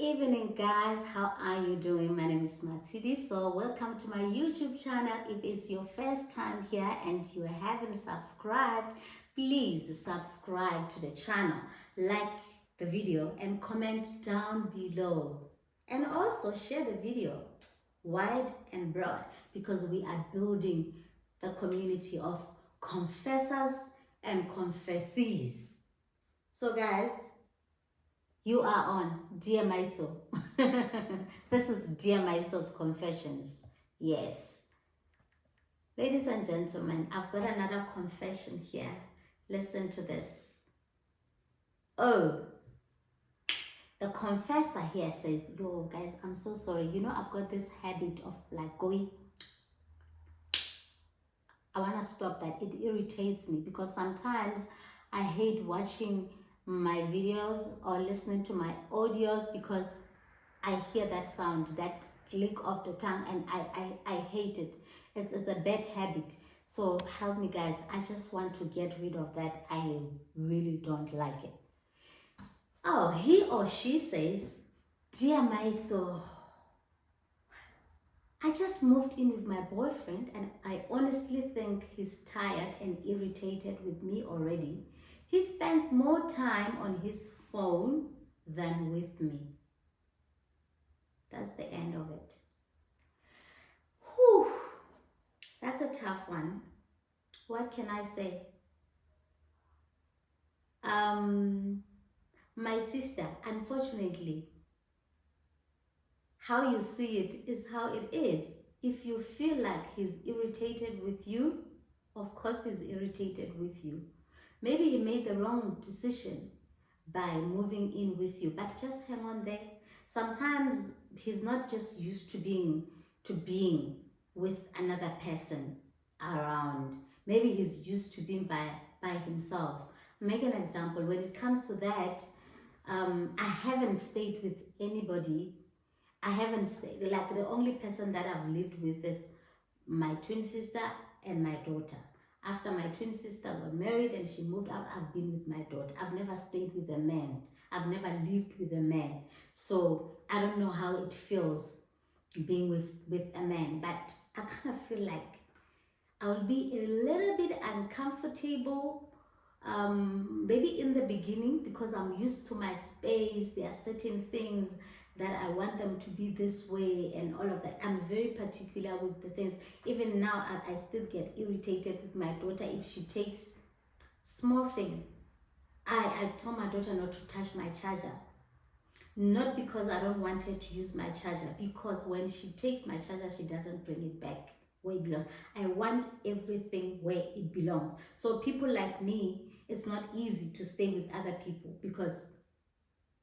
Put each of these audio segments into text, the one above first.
evening, guys. How are you doing? My name is Matsidi. So welcome to my YouTube channel. If it's your first time here and you haven't subscribed, please subscribe to the channel, like the video and comment down below, and also share the video wide and broad, because we are building the community of confessors and confessees. So guys, you are on Dear Maiso. This is Dear Maiso's Confessions. Yes. Ladies and gentlemen, I've got another confession here. Listen to this. Oh, the confessor here says, yo guys, I'm so sorry. You know, I've got this habit of like going, I want to stop that. It irritates me because sometimes I hate watching my videos or listening to my audios because I hear that sound, that click of the tongue, and I hate it. It's a bad habit. So help me, guys. I just want to get rid of that. I really don't like it. Oh, he or she says, Dear Maiso, I just moved in with my boyfriend and I honestly think he's tired and irritated with me already. He spends more time on his phone than with me. That's the end of it. Whew, that's a tough one. What can I say? My sister, unfortunately, how you see it is how it is. If you feel like he's irritated with you, of course he's irritated with you. Maybe he made the wrong decision by moving in with you, but just hang on there. Sometimes he's not just used to being with another person around. Maybe he's used to being by himself. I'll make an example. When it comes to that, I haven't stayed with anybody. I haven't stayed, like the only person that I've lived with is my twin sister and my daughter. After my twin sister got married and she moved out, I've been with my daughter. I've never stayed with a man. I've never lived with a man. So I don't know how it feels being with a man, but I kind of feel like I will be a little bit uncomfortable, maybe in the beginning, because I'm used to my space. There are certain things that I want them to be this way and all of that. I'm very particular with the things. Even now, I still get irritated with my daughter if she takes small thing. I told my daughter not to touch my charger. Not because I don't want her to use my charger, because when she takes my charger, she doesn't bring it back where it belongs. I want everything where it belongs. So people like me, it's not easy to stay with other people because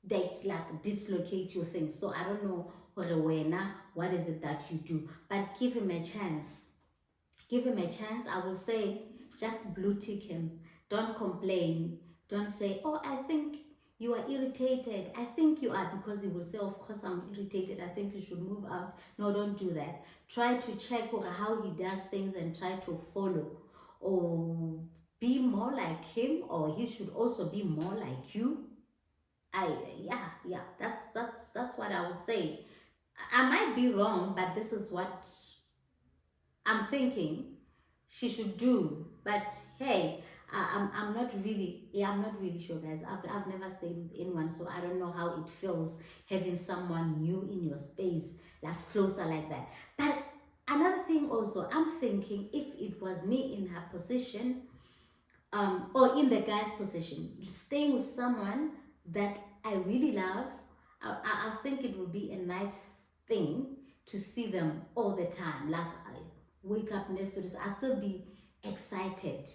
they like dislocate your things. So I don't know what is it that you do, but give him a chance. Give him a chance. I will say, just blue tick him. Don't complain. Don't say, oh, I think you are irritated. I think you are, because he will say, of course I'm irritated. I think you should move out. No, don't do that. Try to check how he does things and try to follow, or be more like him, or he should also be more like you. That's what I would say. I might be wrong, but this is what I'm thinking she should do. But hey, I'm not really sure, guys. I've never stayed with anyone, so I don't know how it feels having someone new in your space, like closer like that. But another thing also, I'm thinking, if it was me in her position, or in the guy's position, staying with someone that I really love, I think it would be a nice thing to see them all the time. Like, I wake up next to this, I'll still be excited.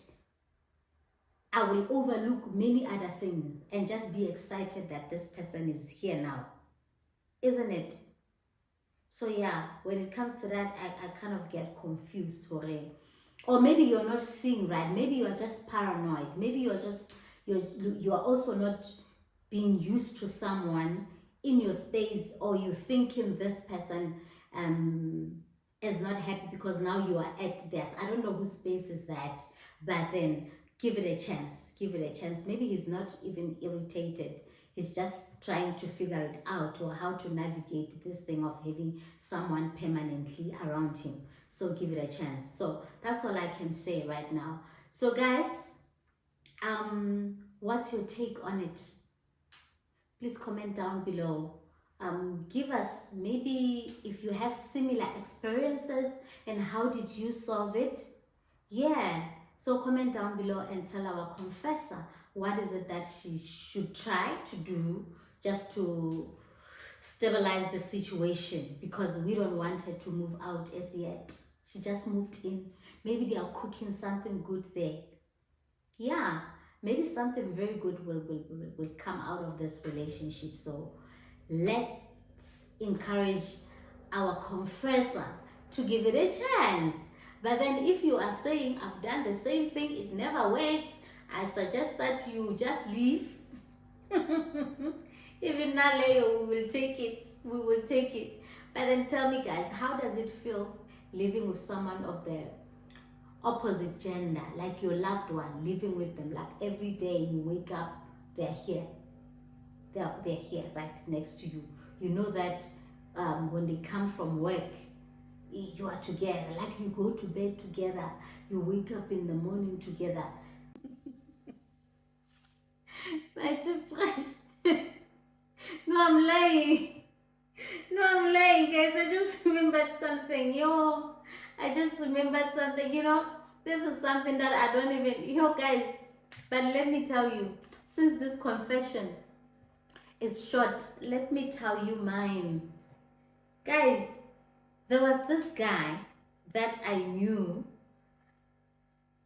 I will overlook many other things and just be excited that this person is here now. Isn't it? So yeah, when it comes to that, I kind of get confused for it. Or maybe you're not seeing right. Maybe you're just paranoid. Maybe you're also not being used to someone in your space, or you thinking this person is not happy because now you are at theirs. I don't know whose space is that, but then give it a chance. Give it a chance. Maybe he's not even irritated. He's just trying to figure it out, or how to navigate this thing of having someone permanently around him. So give it a chance. So that's all I can say right now. So guys, what's your take on it? Please comment down below. Give us, maybe if you have similar experiences, and how did you solve it? Yeah, so comment down below and tell our confessor what is it that she should try to do just to stabilize the situation, because we don't want her to move out as yet. She just moved in. Maybe they are cooking something good there. Yeah, maybe something very good will come out of this relationship. So let's encourage our confessor to give it a chance. But then if you are saying, I've done the same thing, it never worked, I suggest that you just leave. Even now, Leo, we will take it. We will take it. But then tell me, guys, how does it feel living with someone of the opposite gender, like your loved one, living with them, like every day you wake up, they're here. They're here right next to you. You know that when they come from work, you are together, like you go to bed together, you wake up in the morning together. My toothbrush. No, I'm lying. No, I'm lying, guys. I just remembered something. I just remembered something. This is something that I don't even, guys. But let me tell you, since this confession is short, let me tell you mine. Guys, there was this guy that I knew.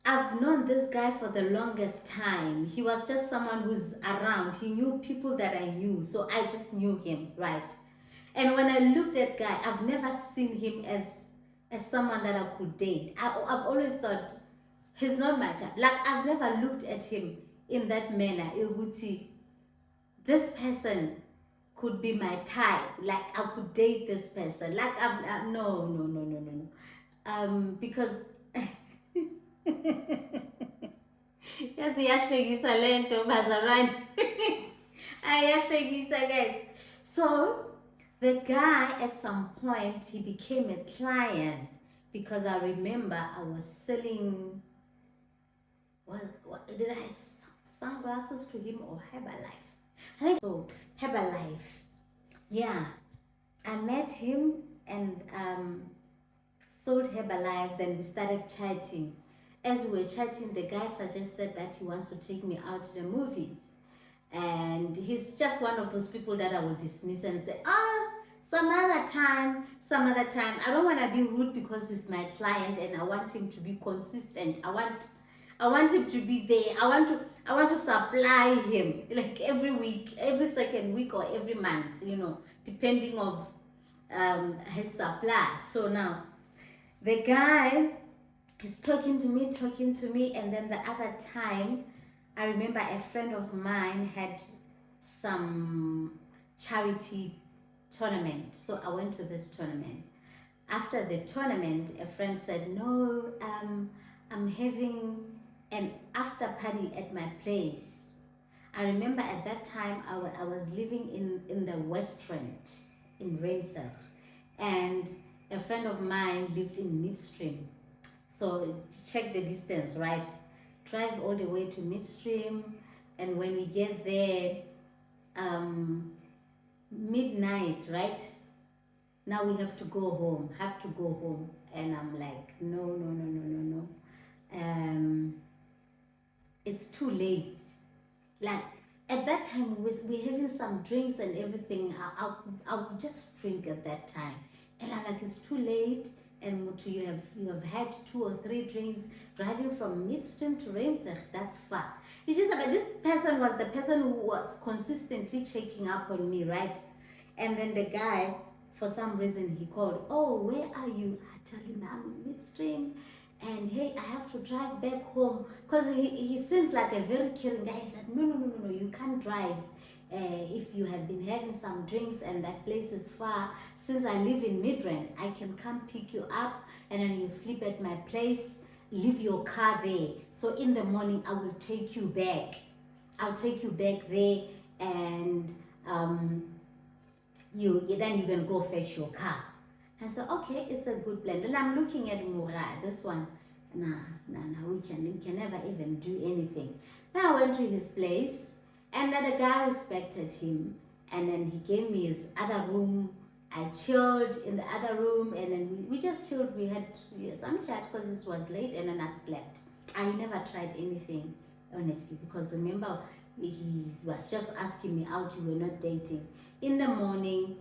I've known this guy for the longest time. He was just someone who's around. He knew people that I knew. So I just knew him, right? And when I looked at guy, I've never seen him as someone that I could date. I've always thought, he's not my type. Like, I've never looked at him in that manner. This person could be my type. Like, I could date this person. Like, no. Because... guys. So the guy, at some point, he became a client, because I remember I was selling, what did I, sunglasses to him, or Herbalife? I think so, Herbalife. Yeah, I met him and sold Herbalife. Then we started chatting. As we were chatting, the guy suggested that he wants to take me out to the movies. And he's just one of those people that I would dismiss and say, some other time. I don't want to be rude, because he's my client and I want him to be consistent. I want him to be there. I want to supply him, like every week, every second week, or every month, depending on his supply. So now the guy is talking to me, and then the other time, I remember a friend of mine had some charity tournament. So I went to this tournament. After the tournament, a friend said, no, I'm having an after party at my place. I remember at that time, I was living in the Westland in Rensburg, and a friend of mine lived in Midstream. So check the distance, right? Drive all the way to Midstream, and when we get there, midnight, right? Now we have to go home. And I'm like, no. It's too late. Like, at that time, we're having some drinks and everything. I would just drink at that time. And I'm like, it's too late. And you have had 2 or 3 drinks, driving from Midstream to Rensburg, that's far. It's just that this person was the person who was consistently checking up on me, right? And then the guy, for some reason, he called, oh, where are you? I tell him, I'm in Midstream, and hey, I have to drive back home. Because he seems like a very caring guy. He said, no, you can't drive. If you have been having some drinks and that place is far, since I live in Midrand, I can come pick you up, and then you sleep at my place, leave your car there. So in the morning, I will take you back. I'll take you back there, and then you can go fetch your car. I said, okay, it's a good plan. Then I'm looking at Mura, this one. Nah, we can never even do anything. Then I went to his place, and then the guy respected him, and then he gave me his other room. I chilled in the other room, and then we just chilled. We had some chat because it was late, and then I slept. I never tried anything, honestly, because remember, he was just asking me out. We were not dating. In the morning,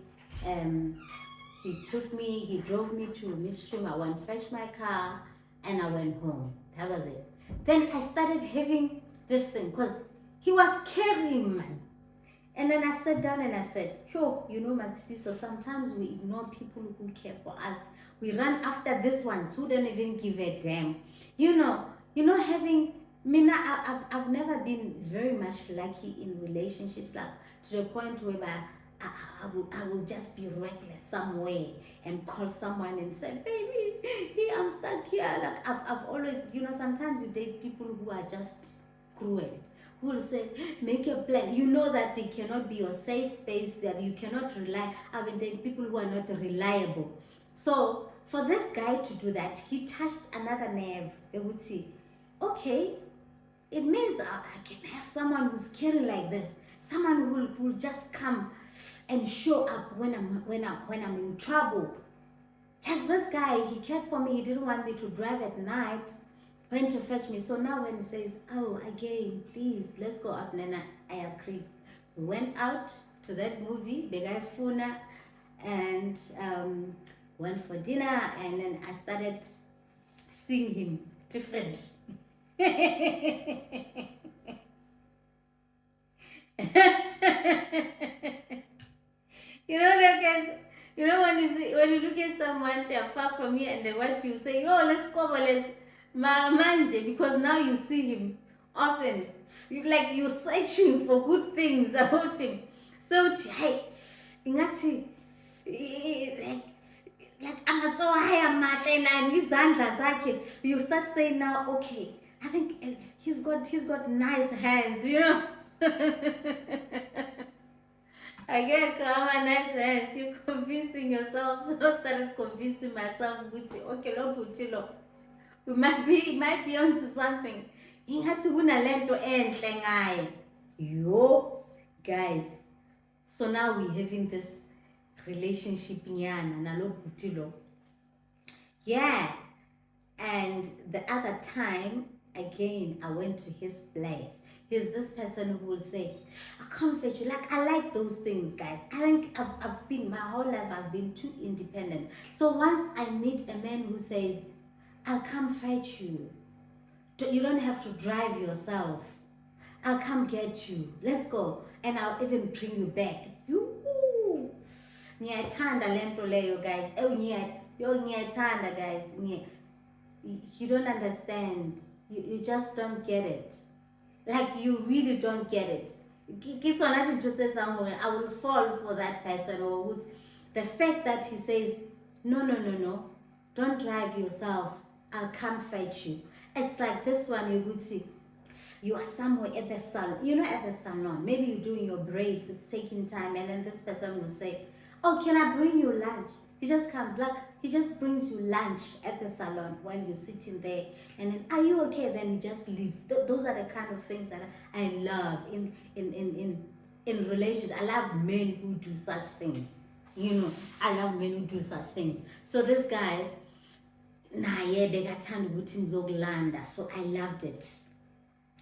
he drove me to Midstream. I went fetch my car, and I went home. That was it. Then I started having this thing because he was carrying, man. And then I sat down and I said, yo, you know, my sister, so sometimes we ignore people who care for us. We run after these ones who don't even give a damn. You know, having, I've never been very much lucky in relationships, like to the point where I will just be reckless somewhere and call someone and say, baby, I'm stuck here. Like I've always, sometimes you date people who are just cruel, who will say, make a plan. You know that they cannot be your safe space, that you cannot rely. I've been dating people who are not reliable. So for this guy to do that, he touched another nerve. They would see, okay, it means I can have someone who's caring like this, someone who will just come and show up when I'm in trouble. Like this guy, he cared for me. He didn't want me to drive at night, went to fetch me. So now when he says, oh, again, please, let's go out, Nana, I agreed. We went out to that movie, Begai Funa, and went for dinner, and then I started seeing him differently. Guys, when you look at someone, they're far from you, and they want you to say, oh, let's go, let's manje, because now you see him often. You're searching for good things about him. So, hey, you start saying now, okay, I think he's got nice hands, I get nice hands. You're convincing yourself. So I started convincing myself, okay, we might be onto something. Yo, guys. So now we're having this relationship. Yeah. And the other time, again, I went to his place. He's this person who will say, I can't fetch you. I like those things, guys. I think I've been, my whole life, I've been too independent. So once I meet a man who says, I'll come fetch you. You don't have to drive yourself. I'll come get you. Let's go. And I'll even bring you back. Yoo-hoo. Guys. Guys. You don't understand. You just don't get it. You really don't get it. I will fall for that person. Or the fact that he says, no, don't drive yourself. I'll come fetch you. It's like this one, you would see. You are somewhere at the salon. At the salon. Maybe you're doing your braids. It's taking time. And then this person will say, oh, can I bring you lunch? He just comes, he just brings you lunch at the salon while you're sitting there. And then, are you okay? Then he just leaves. Those are the kind of things that I love in relationships. I love men who do such things. I love men who do such things. So this guy, so I loved it.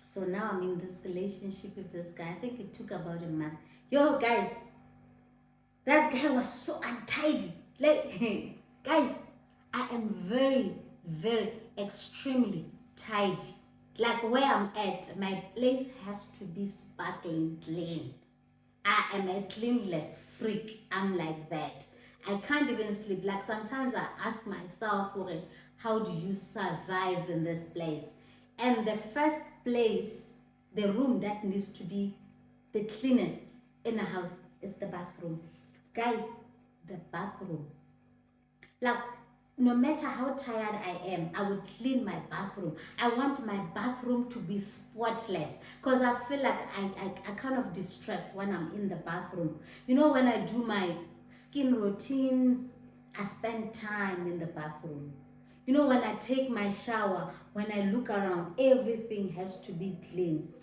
So now I'm in this relationship with this guy. I think it took about a month. Yo, guys, that guy was so untidy. Guys, I am very, very, extremely tidy. Where I'm at, my place has to be sparkling clean. I am a cleanless freak. I'm like that. I can't even sleep. Sometimes I ask myself, how do you survive in this place? And the first place, the room that needs to be the cleanest in a house is the bathroom. Guys, the bathroom. no matter how tired I am, I will clean my bathroom. I want my bathroom to be spotless because I feel like I kind of distress when I'm in the bathroom. You know, when I do my skin routines, I spend time in the bathroom. You know, when I take my shower, when I look around, everything has to be clean.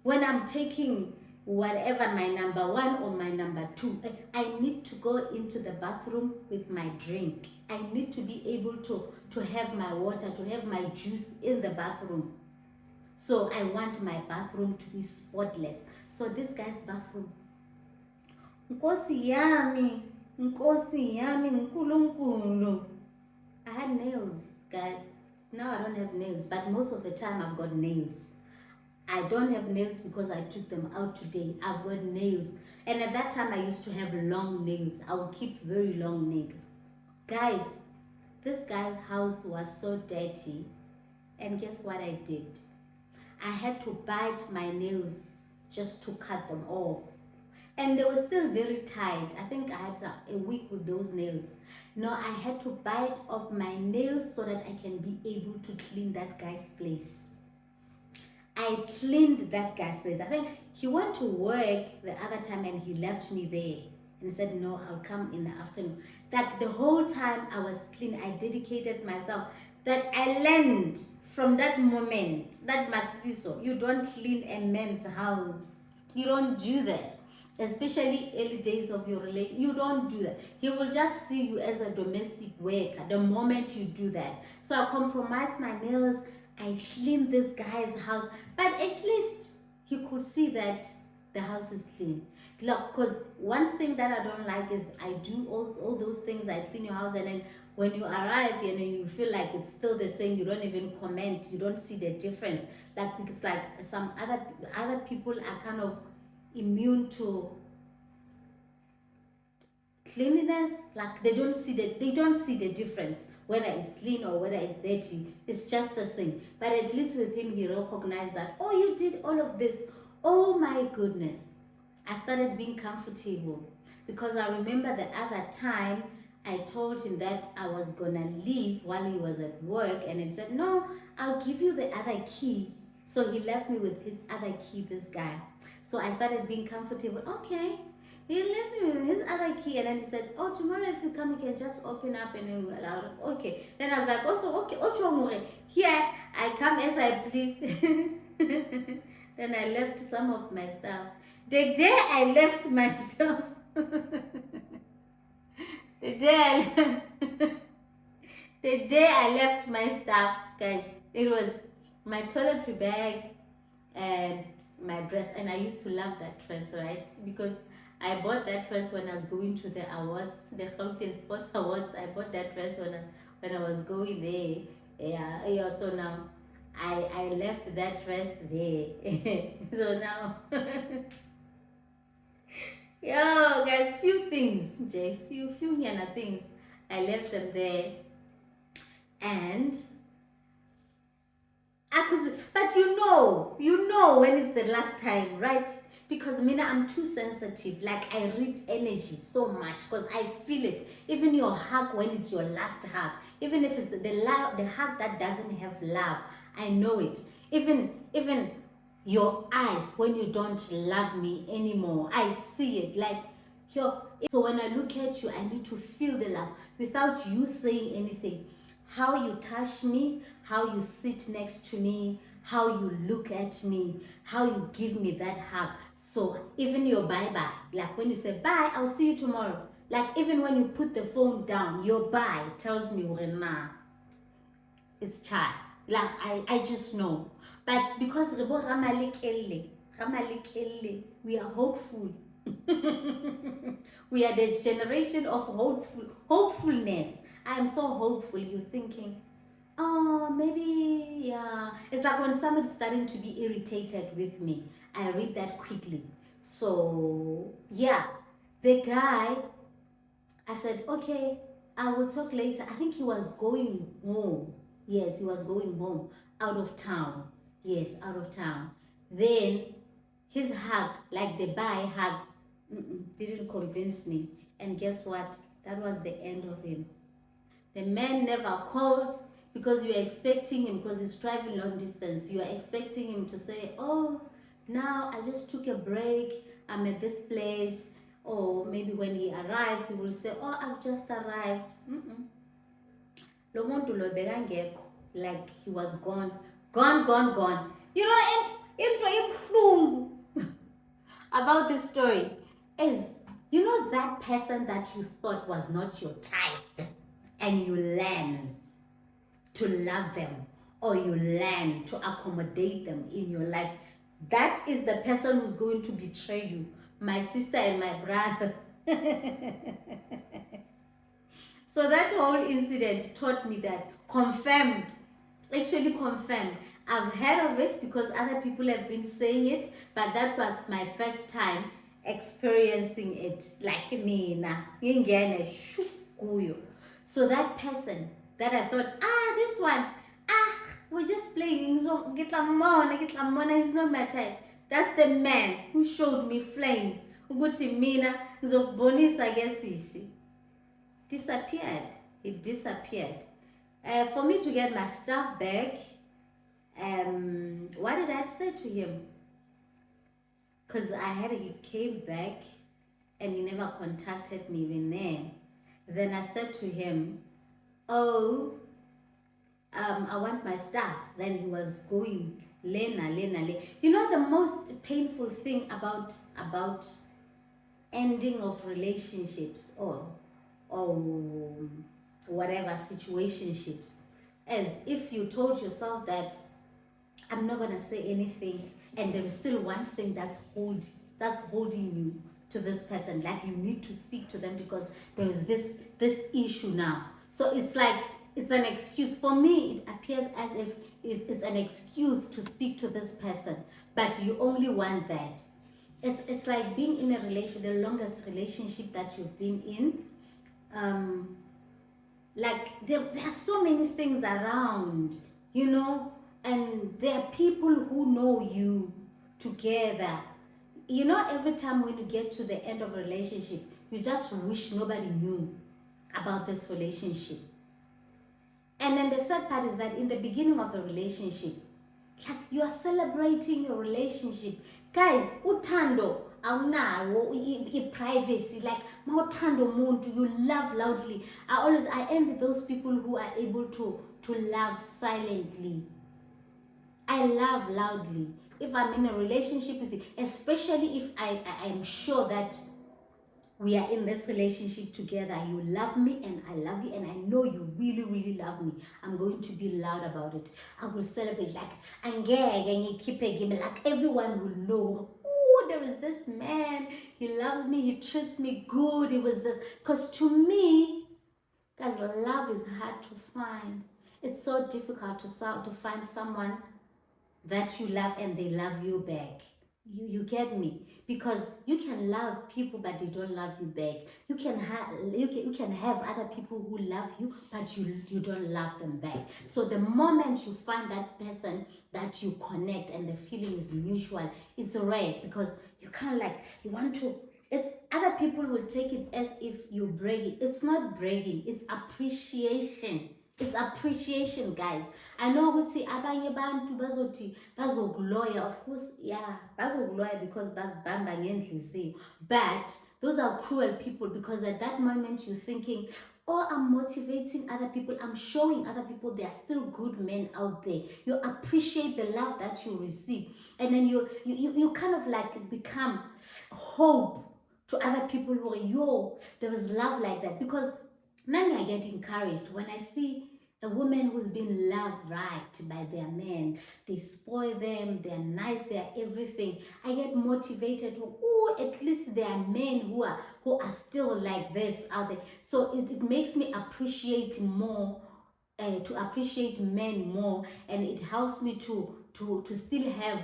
When I'm taking whatever my number one or my number two, I need to go into the bathroom with my drink. I need to be able to have my water, to have my juice in the bathroom. So I want my bathroom to be spotless. So this guy's bathroom, Nkosi yami, Nkosi yami, nkulunkulu. I had nails, guys. Now I don't have nails, but most of the time I've got nails. I don't have nails because I took them out today. I've got nails. And at that time, I used to have long nails. I would keep very long nails. Guys, this guy's house was so dirty. And guess what I did? I had to bite my nails just to cut them off. And they were still very tight. I think I had a week with those nails. No, I had to bite off my nails so that I can be able to clean that guy's place. I cleaned that guy's place. I think he went to work the other time and he left me there and said, no, I'll come in the afternoon. That the whole time I was clean, I dedicated myself. That I learned from that moment, that Matsiso, you don't clean a man's house. You don't do that. Especially early days of your relationship, you don't do that. He will just see you as a domestic worker the moment you do that. So I compromised my nails. I cleaned this guy's house, but at least he could see that the house is clean. Look, because one thing that I don't like is I do all those things. I clean your house, and then when you arrive, you know, you feel like it's still the same. You don't even comment. You don't see the difference. Like, it's like some other people are kind of immune to cleanliness. Like they don't see the difference whether it's clean or whether it's dirty. It's just the same. But at least with him, he recognized that, oh, you did all of this. Oh my goodness. I started being comfortable because I remember the other time I told him that I was gonna leave while he was at work, and he said, no, I'll give you the other key. So he left me with his other key, this guy. So I started being comfortable. Okay. He left me with his other key, and then he said, oh, tomorrow if you come, you can just open up and then we'll allow it. Okay. Then I was like, also, okay, here I come as I please. Then I left some of my stuff. The day I left myself, the day I left my stuff, guys, it was my toiletry bag and my dress. And I used to love that dress, right? Because I bought that dress when I was going to the awards, the Gauteng Sports Awards. I bought that dress when I was going there. Yeah. So now I left that dress there. So now, yo, guys, few things, Jay, few nyana things. I left them there, and but you know when it's the last time, right? Because Mina, I'm too sensitive. Like, I read energy so much because I feel it. Even your hug, when it's your last hug, even if it's the hug that doesn't have love, I know it. Even your eyes, when you don't love me anymore, I see it. Like, so when I look at you, I need to feel the love without you saying anything. How you touch me, how you sit next to me, how you look at me, how you give me that hug. So even your bye-bye, like when you say, bye, I'll see you tomorrow. Like, even when you put the phone down, your bye tells me, nah, it's child. Like, I just know. But because we are hopeful. We are the generation of hopefulness. I am so hopeful. You're thinking, oh, maybe, yeah. It's like when somebody's starting to be irritated with me, I read that quickly. So, yeah, the guy, I said, okay, I will talk later. I think he was going home. Yes, he was going home, out of town. Yes, out of town. Then his hug, like the bye hug, didn't convince me. And guess what? That was the end of him. The man never called because you're expecting him, because he's traveling long distance. You are expecting him to say, oh, now I just took a break. I'm at this place. Or maybe when he arrives, he will say, oh, I've just arrived. Lo muntu lo bekangekho, like he was gone. Gone. You know, into ibuhlungu about this story is, you know, that person that you thought was not your type, and you learn to love them, or you learn to accommodate them in your life. That is the person who's going to betray you, my sister and my brother. So that whole incident taught me that, actually confirmed. I've heard of it because other people have been saying it, but that was my first time experiencing it. Like me, so that person that I thought, this one, we're just playing, so get lamona, he's not my type. That's the man who showed me flames. Ukuthi mina ngizokubonisa ke sisi. Disappeared. It disappeared. For me to get my stuff back, what did I say to him? Because he came back and he never contacted me even then. Then I said to him, oh, I want my stuff. Then he was going, Lena. You know, the most painful thing about ending of relationships or whatever situationships, as if you told yourself that I'm not gonna say anything, and there is still one thing that's holding you to this person. Like you need to speak to them because there is this issue now. So it's like it's an excuse. For me, it appears as if it's an excuse to speak to this person, but you only want that. It's like being in a relation, the longest relationship that you've been in. Like there are so many things around, you know, and there are people who know you together. You know, every time when you get to the end of a relationship, you just wish nobody knew about this relationship. And then the sad part is that in the beginning of the relationship, like you are celebrating your relationship. Guys, uthando awunawo i-privacy, like mawuthanda umuntu, you love loudly. I envy those people who are able to love silently. I love loudly. If I'm in a relationship with you, especially if I am sure that we are in this relationship together, you love me and I love you, and I know you really, really love me, I'm going to be loud about it. I will celebrate, like everyone will know, oh, there is this man, he loves me, he treats me good, he was this. Because to me, guys, love is hard to find. It's so difficult to find someone that you love and they love you back. You get me? Because you can love people but they don't love you back. You can have other people who love you but you don't love them back. So the moment you find that person that you connect and the feeling is mutual, it's rare, because you can't, like, you want to, it's, other people will take it as if you're bragging. It's not bragging, it's appreciation. It's appreciation, guys. I know ukuthi abanye abantu bazogloya, of course, yeah, bazogloya because bakubamba ngendlisiyo. But those are cruel people, because at that moment you're thinking, oh, I'm motivating other people, I'm showing other people there are still good men out there. You appreciate the love that you receive, and then you kind of like become hope to other people who are, yo, there is love like that. Because now I get encouraged when I see a woman who's been loved right by their men. They spoil them, they're nice, they're everything. I get motivated to, oh, at least there are men who are still like this out there. So it makes me appreciate more, to appreciate men more, and it helps me to still have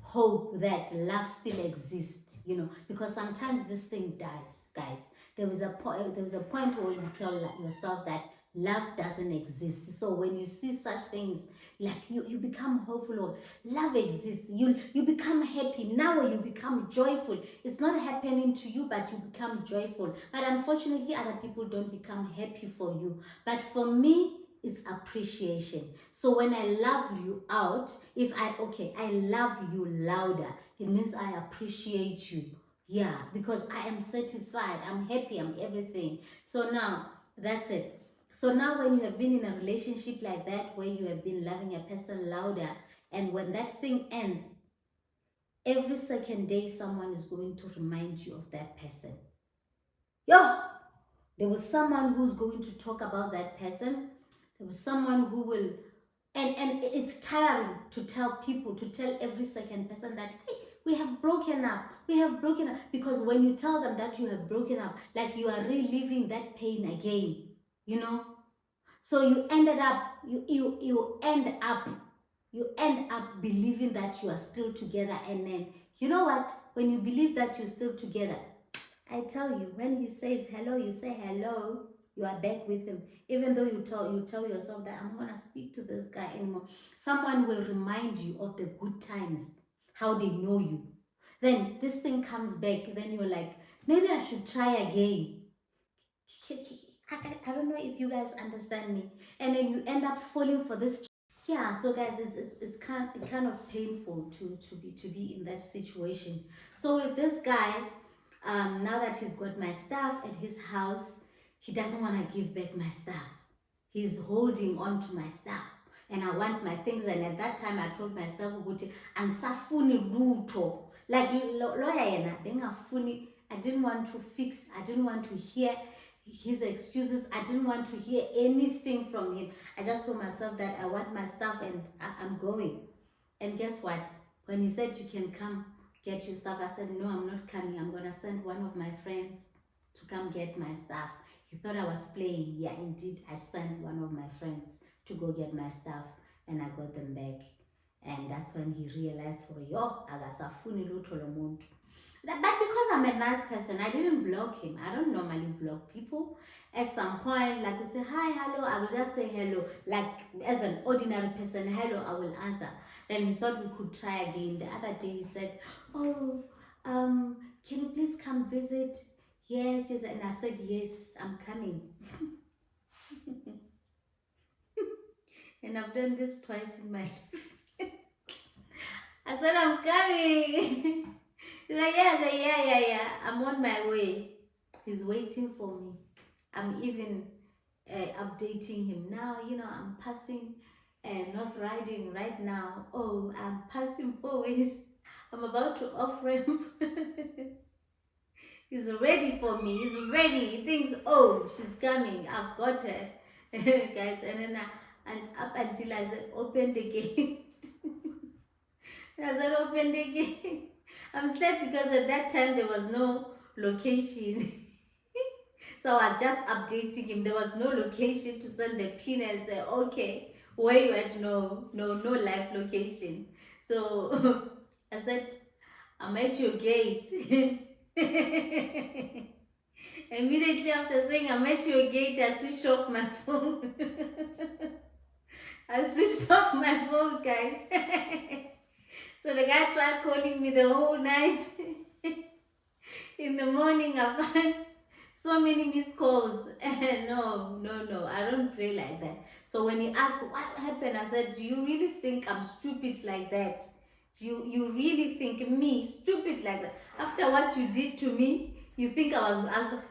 hope that love still exists, you know, because sometimes this thing dies, guys. There was a point where you tell yourself that love doesn't exist. So when you see such things, like you become hopeful, or love exists, you become happy now, or you become joyful. It's not happening to you, but you become joyful. But unfortunately, other people don't become happy for you. But for me, it's appreciation. So when I love you out, if I love you louder, it means I appreciate you. Yeah, because I am satisfied, I'm happy, I'm everything. So now that's it. So now when you have been in a relationship like that, where you have been loving a person louder, and when that thing ends, every second day someone is going to remind you of that person. Yo, there was someone who's going to talk about that person. There was someone who will, and it's tiring to tell people, to tell every second person that, hey, we have broken up, because when you tell them that you have broken up, like you are reliving that pain again, you know. So you ended up, you end up believing that you are still together. And then, you know what, when you believe that you're still together, I tell you, when he says hello, you say hello, you are back with him. Even though you tell yourself that I'm gonna speak to this guy anymore, someone will remind you of the good times, how they know you. Then this thing comes back, then you're like, maybe I should try again. I don't know if you guys understand me. And then you end up falling for this. Yeah, so guys, it's kind of painful to be in that situation. So with this guy, now that he's got my stuff at his house, he doesn't want to give back my stuff. He's holding on to my stuff, and I want my things. And at that time, I told myself, "Ukuthi angisafuni lutho." Like lawyer yena bengafuni. I didn't want to fix. I didn't want to hear his excuses. I didn't want to hear anything from him. I just told myself that I want my stuff, and I'm going. And guess what? When he said you can come get your stuff, I said, no, I'm not coming. I'm going to send one of my friends to come get my stuff. He thought I was playing. Yeah, indeed, I sent one of my friends to go get my stuff, and I got them back. And that's when he realized, oh, yo, akasafuni lutho lo muntu. But because I'm a nice person, I didn't block him. I don't normally block people. At some point, like we say, hi, hello, I will just say hello. Like as an ordinary person, hello, I will answer. Then he thought we could try again. The other day he said, oh, can you please come visit? Yes, yes. And I said, yes, I'm coming. And I've done this twice in my life. I said, I'm coming. He's like, yeah, I said, yeah. I'm on my way. He's waiting for me. I'm even updating him now. You know, I'm passing North Riding right now. Oh, I'm passing 4 ways. I'm about to off ramp. He's ready for me. He's ready. He thinks, oh, she's coming. I've got her. Guys, and then and up until I said, open the gate. I said, open the gate. I'm sad because at that time there was no location. So I was just updating him. There was no location to send the pin and say, okay, where you at? No live location. So I said, I'm at your gate. Immediately after saying I'm at your gate, I switched off my phone. I switched off my phone, guys. So the guy tried calling me the whole night. In the morning, I found so many missed calls. No, I don't play like that. So when he asked what happened, I said, do you really think I'm stupid like that? Do you really think me stupid like that? After what you did to me, you think I was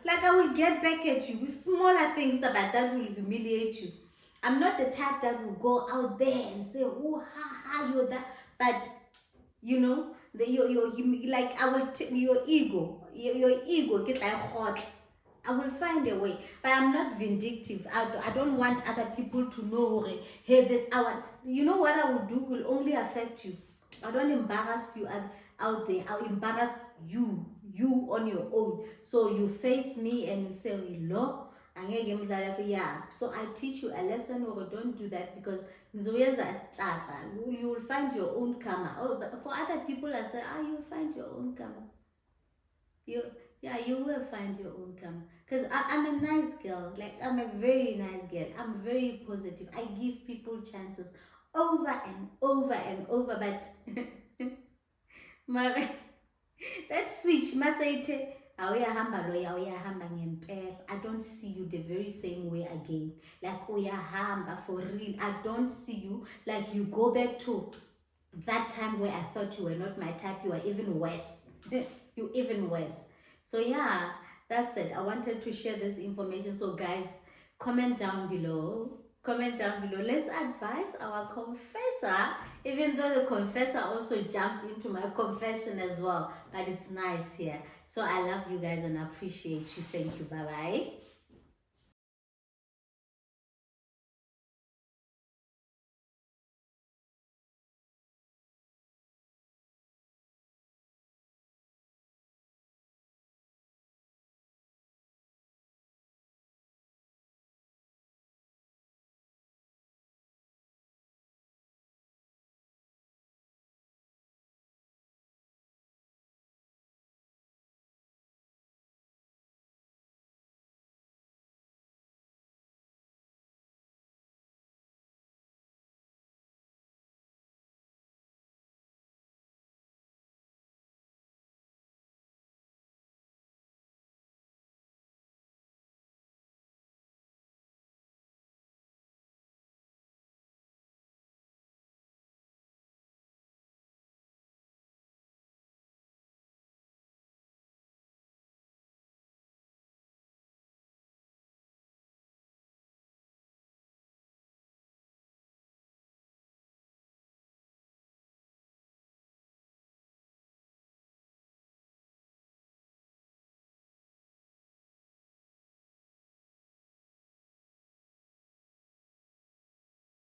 like, I will get back at you with smaller things that will humiliate you. I'm not the type that will go out there and say, oh, ha, you're that. But you know, your like I will your ego get like hot. I will find a way, but I'm not vindictive. I don't want other people to know, hey, this you know what I will do will only affect you. I don't embarrass you out there. I'll embarrass you on your own. So you face me and you say, hello, yeah. So I teach you a lesson, or don't do that, because you will find your own karma. Oh, but for other people, I say, you'll find your own karma. You Yeah, you will find your own karma. Because I'm a nice girl. Like, I'm a very nice girl. I'm very positive. I give people chances over and over and over. But my that switch, masayithe awuyahamba loya uyahamba ngempela. I don't see you the very same way again. Like uyahamba for real. I don't see you like you go back to that time where I thought you were not my type. You are even worse. You even worse. So yeah, that's it. I wanted to share this information. So guys, comment down below. Comment down below. Let's advise our confessor, even though the confessor also jumped into my confession as well. But it's nice here. So I love you guys and I appreciate you. Thank you. Bye bye.